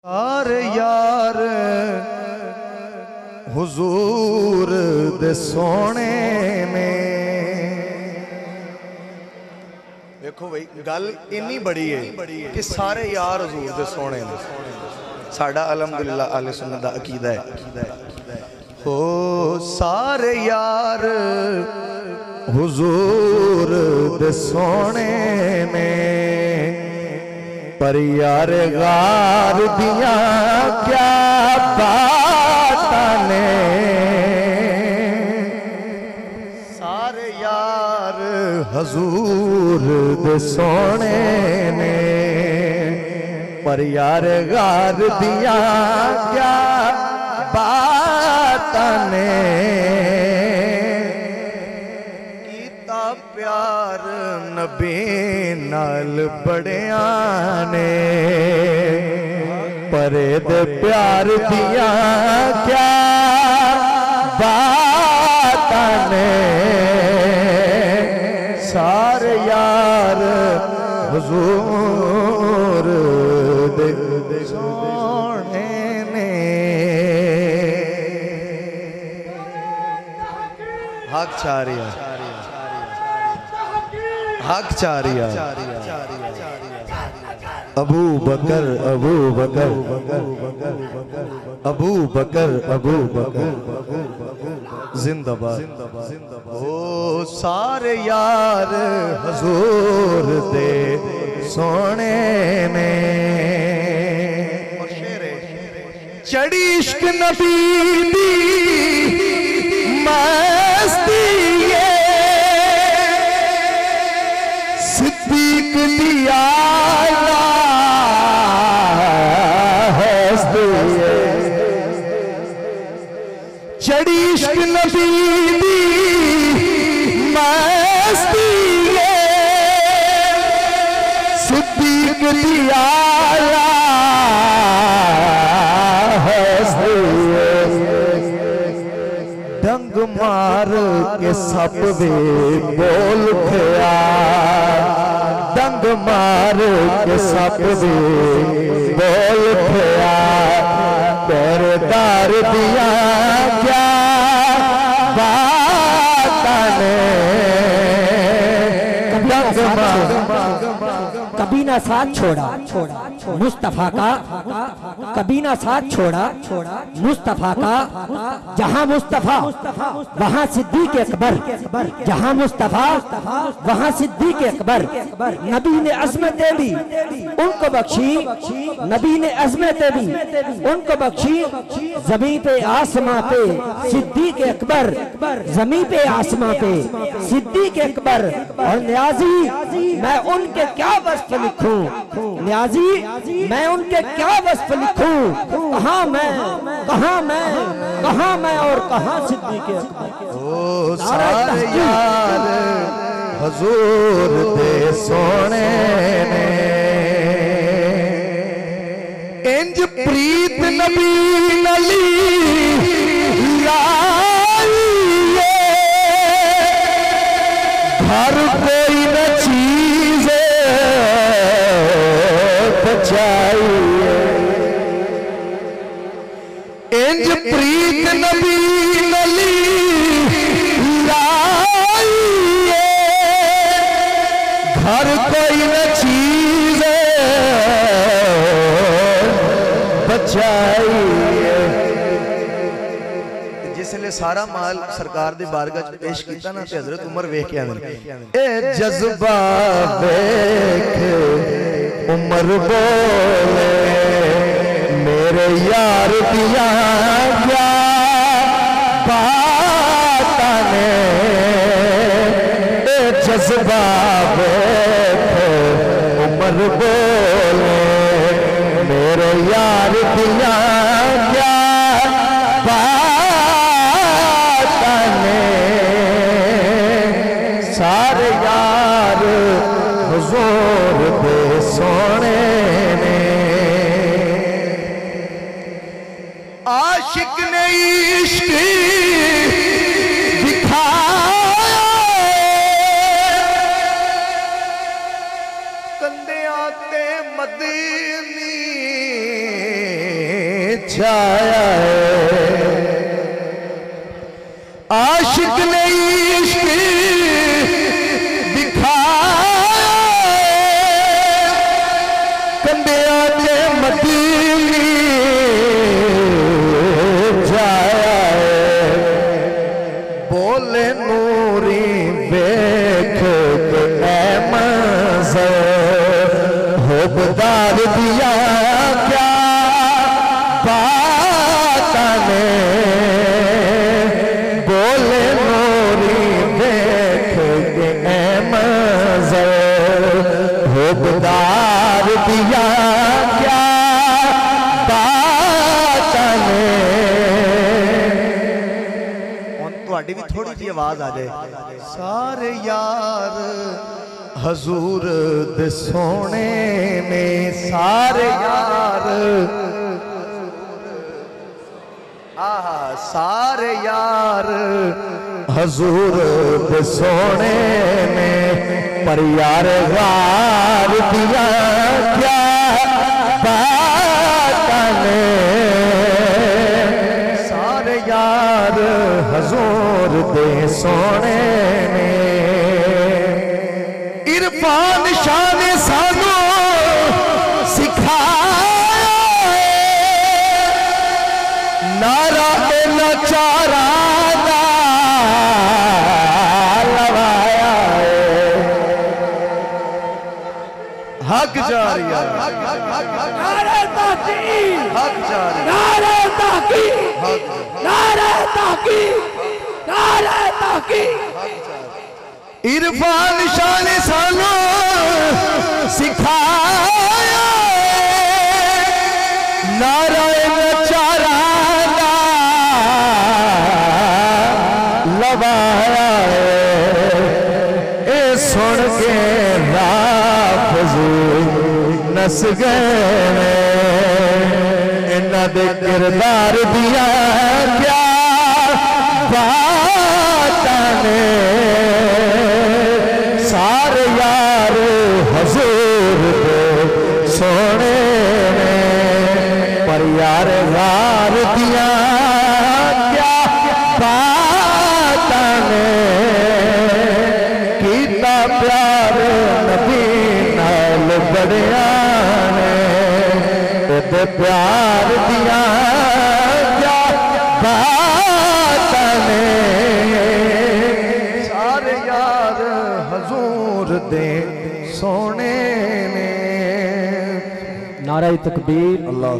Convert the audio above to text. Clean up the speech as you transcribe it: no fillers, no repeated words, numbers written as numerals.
सारे यार हुजूर दे सोने में। देखो भाई गल इन्नी बड़ी है कि सारे यार हुजूर दे सोने में। साडा अलहमदुलिल्लाह अहले सुन्नत दा अकीदा है ओ सारे यार हुजूर दे सोने में। पर यार गार दिया क्या बात ने। सारे यार हुजूर दे सोने ने। पर यार गार दिया क्या बात ने। कीता प्यार नबी नाल बड़िया ने। परे दे प्यार दिया क्या बात ने। सारे यार हुजूर दे सोने ने। हक चारिया हक चारिया अबू बकर अबू बकर अबू बकर अबू बकर जिंदाबाद। ओ सारे यार हुजूर दे सोने में। चढ़ी इश्क नबी दी मस्ती सिद्दीक दिया चढ़ी इश्क नबी दी मस्ती सिद्दीक दिया डंग मार के सब वे बोल उठया। डंग मार के सब वे बोल उठया। पैरदार दिया क्या बात ने। कभी ना साथ छोड़ा मुस्तफा का। कभी ना साथ छोड़ा मुस्तफा का। जहां मुस्तफा वहां सिद्दीक अकबर। जहां मुस्तफा वहां सिद्दीक अकबर। नबी ने अज़मतें भी उनको बख्शी। नबी ने अज़मतें भी उनको बख्शी। जमीन पे आसमां पे सिद्दीक अकबर। जमीन पे आसमां पे सिद्दीक अकबर। और न्याजी मैं उनके क्या वस्फ लिखूं। न्याजी मैं उनके क्या वस्फ लिखूं। कहां मैं और कहां सिद्दीक अकबर। ओ सारे यार हुजूर दे सोने ने। इंज प्रीत नबी नली लाइए। घर कोई न चीज बचाइए। इंज प्रीत नबी नली लाइए। घर कोई न चीज बचाइए। जिसले सारा माल सरकार दे बारगाह च पेश किया ना ते हजरत उमर वेख के आंदे ए जज्बा वेख उमर बोले। मेरे यार दिया क्या बात ने। ए जज्बा वेख उमर बोले। मेरे यार दिया क्या बात ने। सारे यार हुजूर दे सोने ने। आशिक ने इश्क दिखाया। कंधे आते मदीनी जाया है। आशिक ने इश्क दिखाया कंधिया के मदीने जाया है। बोले नूरी वेख के मंज़र होबदार दिया क्या बात ने। बोले नूरी वेख के मंज़र होबदार दिया क्या बात ने। थोड़ी भी थोड़ी जी आवाज आ जाए। सारे यार हजूर दे सोने ने, सारे यार आहा सारे यार हजूर दे सोने ने। पर यार गार दिया क्या बात ने। सारे यार हजूर दे सोने ने। इरफान शाह ने सानू सिखाया नारा नचारा लवाया हक जारिया नारे ताकीद, हक जारी नारे ताकीद, नारे ताकीद, नारे ताकीद। इरफान शाह ने सानू सिखाया नारायण चारा लवाया। ए सुन के राफ़ज़ नस गए इन्हां दे किरदार दिया क्या बात ने। सारे यार हजूर दे सोने ने। पर यार गार दिया क्या बात ने। कीता प्यार नबी नाल बड़िया ने। ते प्यार दिया क्या बात ने। सारे यार हजूर दे सोने ने। नारे तकबीर, अल्लाह।